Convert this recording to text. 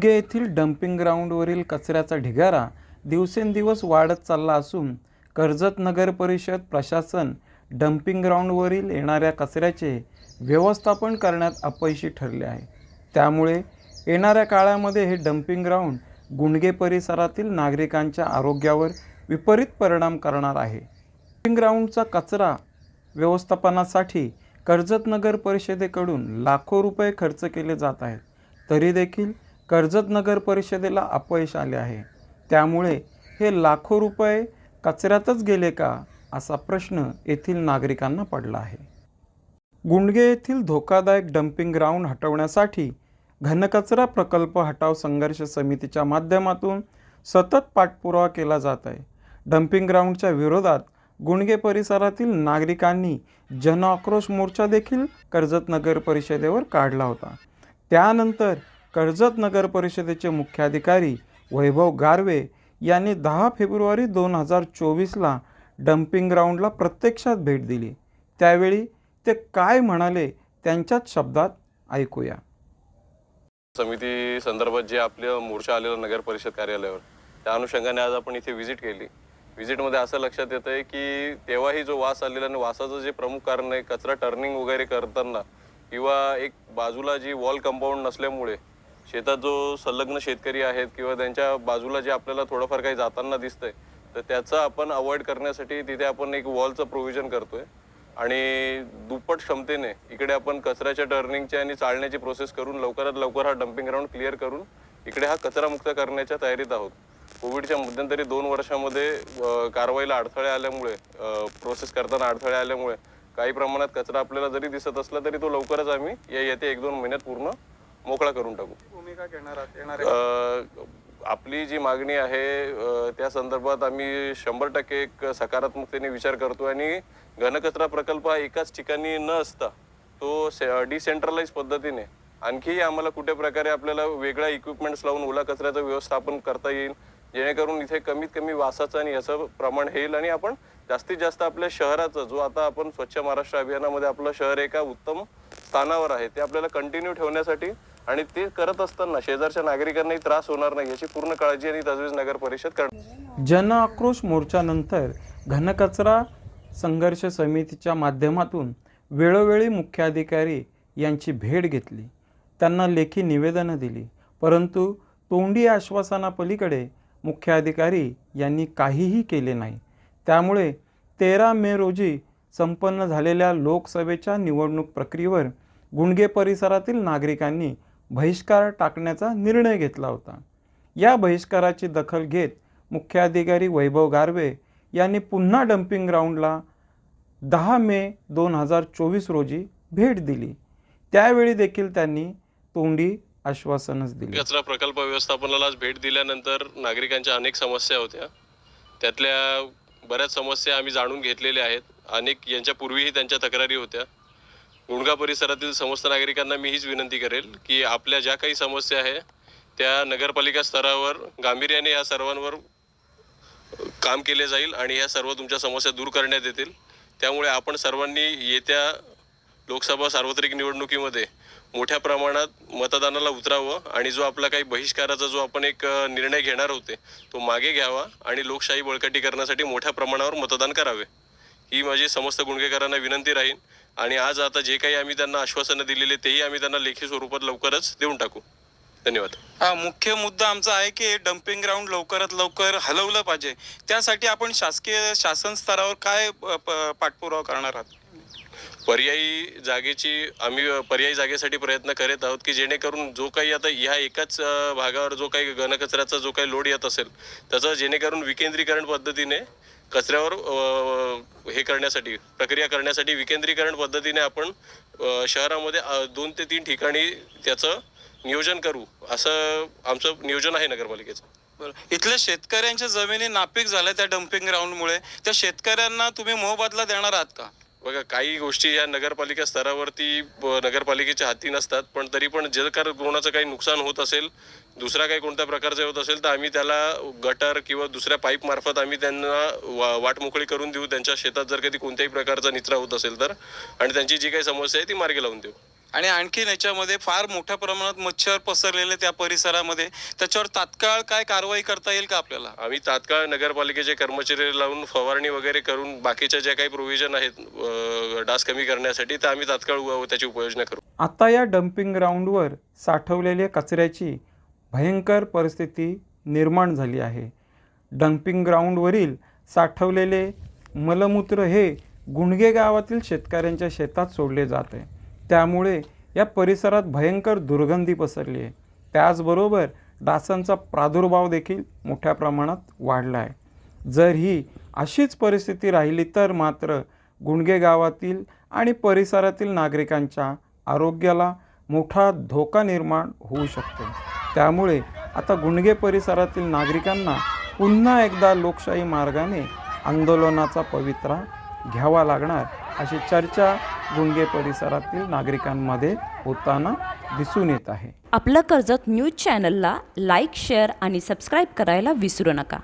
गुंडगे येथील डम्पिंग ग्राउंडवरील कचऱ्याचा ढिगारा दिवसेंदिवस वाढत चालला असून कर्जत नगर परिषद प्रशासन डम्पिंग ग्राउंडवरील येणाऱ्या कचऱ्याचे व्यवस्थापन करण्यात अपयशी ठरले आहे। त्यामुळे येणाऱ्या काळामध्ये हे डम्पिंग ग्राउंड गुंडगे परिसरातील नागरिकांच्या आरोग्यावर विपरीत परिणाम करणार आहे। डम्पिंग ग्राउंडचा कचरा व्यवस्थापनासाठी कर्जत नगर परिषदेकडून लाखो रुपये खर्च केले जात आहेत, तरी देखील कर्जत नगर परिषदेला अपयश आले आहे। त्यामुळे हे लाखो रुपये कचऱ्यातच गेले का असा प्रश्न येथील नागरिकांना पडला आहे। गुंडगे येथील धोकादायक डम्पिंग ग्राउंड हटवण्यासाठी घनकचरा प्रकल्प हटाव संघर्ष समितीच्या माध्यमातून सतत पाठपुरावा केला जात आहे। डम्पिंग ग्राउंडच्या विरोधात गुंडगे परिसरातील नागरिकांनी जनआक्रोश मोर्चा देखील कर्जत नगर परिषदेवर काढला होता। त्यानंतर कर्जत नगर परिषदेचे मुख्याधिकारी वैभव गारवे यांनी 10 फेब्रुवारी 2024ला डम्पिंग ग्राउंडला प्रत्यक्षात भेट दिली। त्यावेळी ते काय म्हणाले त्यांच्याच शब्दात ऐकूया। समिती संदर्भात जे आपले मोर्चा आलेला नगर परिषद कार्यालयावर, त्या अनुषंगाने आज आपण इथे व्हिजिट केली। व्हिजिटमध्ये असं लक्षात येतं आहे की तेव्हाही जो वास आलेला आणि वासाचं जे प्रमुख कारण आहे कचरा टर्निंग वगैरे करताना किंवा एक बाजूला जी वॉल कंपाऊंड नसल्यामुळे शेतात जो संलग्न शेतकरी आहेत किंवा त्यांच्या बाजूला जे आपल्याला थोडंफार काही जाताना दिसतंय, तर त्याचं आपण अवॉइड करण्यासाठी तिथे आपण एक वॉलचं प्रोव्हिजन करतोय आणि दुप्पट क्षमतेने इकडे आपण कचऱ्याच्या टर्निंगची आणि चालण्याची प्रोसेस करून लवकरात लवकर हा डम्पिंग ग्राउंड क्लिअर करून इकडे हा कचरा मुक्त करण्याच्या तयारीत आहोत। कोविडच्या मध्यंतरी 2 वर्षामध्ये कारवाईला अडथळे आल्यामुळे, प्रोसेस करताना अडथळे आल्यामुळे काही प्रमाणात कचरा आपल्याला जरी दिसत असला तरी तो लवकरच आम्ही येत्या 1-2 महिन्यात पूर्ण मोकळा करून टाकू। भूमिका घेणार आपली जी मागणी आहे त्या संदर्भात आम्ही 100% एक सकारात्मकतेने विचार करतो आणि घनकचरा प्रकल्प हा एकाच ठिकाणी न असता तो डिसेंट्रलाइज पद्धतीने आणखी आम्हाला कुठे प्रकारे आपल्याला वेगळ्या इक्विपमेंट्स लावून ओला कचऱ्याचं व्यवस्थापन करता येईल, जेणेकरून इथे कमीत कमी वासाचं आणि याचं प्रमाण येईल आणि आपण जास्तीत जास्त आपल्या शहराचं जो आता आपण स्वच्छ महाराष्ट्र अभियानामध्ये आपलं शहर एका उत्तम स्थानावर आहे ते आपल्याला कंटिन्यू ठेवण्यासाठी आणि ते करत असताना शेजारच्या नागरिकांनाही त्रास होणार नाही याची पूर्ण काळजी आणि तजवीज नगर परिषद करणार। जन आक्रोश मोर्चानंतर घनकचरा संघर्ष समितीच्या माध्यमातून वेळोवेळी मुख्याधिकारी यांची भेट घेतली, त्यांना लेखी निवेदनं दिली, परंतु तोंडी आश्वासनापलीकडे मुख्याधिकारी यांनी काहीही केले नाही। त्यामुळे 13 मे रोजी संपन्न झालेल्या लोकसभेच्या निवडणूक प्रक्रियेवर गुंडगे परिसरातील नागरिकांनी बहिष्कार टाकण्याचा निर्णय घेतला होता। या बहिष्काराची दखल घेत मुख्याधिकारी वैभव गारवे यांनी पुन्हा डम्पिंग ग्राउंडला 10 मे 2024 रोजी भेट दिली। त्यावेळी देखील त्यांनी तोंडी आश्वासनच दिली। कचरा प्रकल्प व्यवस्थापनाला भेट दिल्यानंतर नागरिकांच्या अनेक समस्या होत्या, त्यातल्या बऱ्याच समस्या आम्ही जाणून घेतलेल्या आहेत। अनेक यांच्यापूर्वीही त्यांच्या तक्रारी होत्या। गुंडगा परिसरातील समस्त नागरिकांना मी हीच विनंती करेल की आपल्या ज्या काही समस्या आहे त्या नगरपालिका स्तरावर गांभीर्याने या सर्वांवर काम केले जाईल आणि या सर्व तुमच्या समस्या दूर करण्यात येतील। त्यामुळे आपण सर्वांनी येत्या लोकसभा सार्वत्रिक निवडणुकीमध्ये मोठ्या प्रमाणात मतदानाला उतरावं आणि जो आपला काही बहिष्काराचा जो आपण एक निर्णय घेणार होते तो मागे घ्यावा आणि लोकशाही बळकटी करण्यासाठी मोठ्या प्रमाणावर मतदान करावे, ही माझी समस्त गुंडगेकरांना विनंती राहील। आणि आज आता जे काही आम्ही त्यांना आश्वासनं दिलेले तेही आम्ही त्यांना लेखी स्वरूपात लवकरच देऊन टाकू। धन्यवाद। मुख्य मुद्दा आमचा आहे की डम्पिंग ग्राउंड लवकरात लवकर हलवलं पाहिजे। त्यासाठी आपण शासन स्तरावर काय पाठपुरावा करणार आहात? पर्यायी जागेसाठी प्रयत्न करत आहोत की जेणेकरून जो काही आता ह्या एकाच भागावर जो काही घनकचऱ्याचा जो काही लोड येत असेल त्याचं जेणेकरून विकेंद्रीकरण पद्धतीने कचऱ्यावर हे करण्यासाठी प्रक्रिया करण्यासाठी विकेंद्रीकरण पद्धतीने आपण शहरामध्ये 2 ते 3 ठिकाणी त्याचं नियोजन करू, असं आमचं नियोजन आहे नगरपालिकेचं। बरं, इथल्या शेतकऱ्यांच्या जमिनी नापीक झाल्या त्या डम्पिंग ग्राउंडमुळे, त्या शेतकऱ्यांना तुम्ही मोबदला देणार आहात का? बघा, काही गोष्टी या नगरपालिका स्तरावरती नगरपालिकेच्या हाती नसतात, पण तरी पण जर कोणाचं काही नुकसान होत असेल, दुसरा काही कोणत्या प्रकारचं होत असेल तर आम्ही त्याला गटर किंवा दुसऱ्या पाईप मार्फत आम्ही त्यांना वाटमोकळी करून देऊ। त्यांच्या शेतात जर कधी कोणत्याही प्रकारचा निचरा होत असेल तर आणि त्यांची जी काही समस्या आहे ती मार्गी लावून देऊ। आणि आणखीन याच्यामध्ये फार मोठ्या प्रमाणात मच्छर पसरलेले त्या परिसरामध्ये, त्याच्यावर तात्काळ काय कारवाई करता येईल का आपल्याला? आम्ही तात्काळ नगरपालिकेचे कर्मचारी लावून फवारणी वगैरे करून बाकीच्या ज्या काही प्रोव्हिजन आहेत डास कमी करण्यासाठी, तर आम्ही तात्काळ त्याची उपाययोजना करू. आता या डम्पिंग ग्राउंडवर साठवलेल्या कचऱ्याची भयंकर परिस्थिती निर्माण झाली आहे. डम्पिंग ग्राउंडवरील साठवलेले मलमूत्र हे गुंडगे गावातील शेतकऱ्यांच्या शेतात सोडले जाते. त्यामुळे या परिसरात भयंकर दुर्गंधी पसरली आहे. त्याचबरोबर डासांचा प्रादुर्भाव देखील मोठ्या प्रमाणात वाढला आहे. जर ही अशीच परिस्थिती राहिली तर मात्र गुंडगे गावातील आणि परिसरातील नागरिकांच्या आरोग्याला मोठा धोका निर्माण होऊ शकतो. त्यामुळे आता गुंडगे परिसरातील नागरिकांना पुन्हा एकदा लोकशाही मार्गाने आंदोलनाचा पवित्रा घ्यावा लागणार अशी चर्चा गुंडगे परिसरातील नागरिकांमध्ये होताना दिसून येत आहे. आपलं कर्जत न्यूज चॅनलला लाईक, शेअर आणि सबस्क्राईब करायला विसरू नका.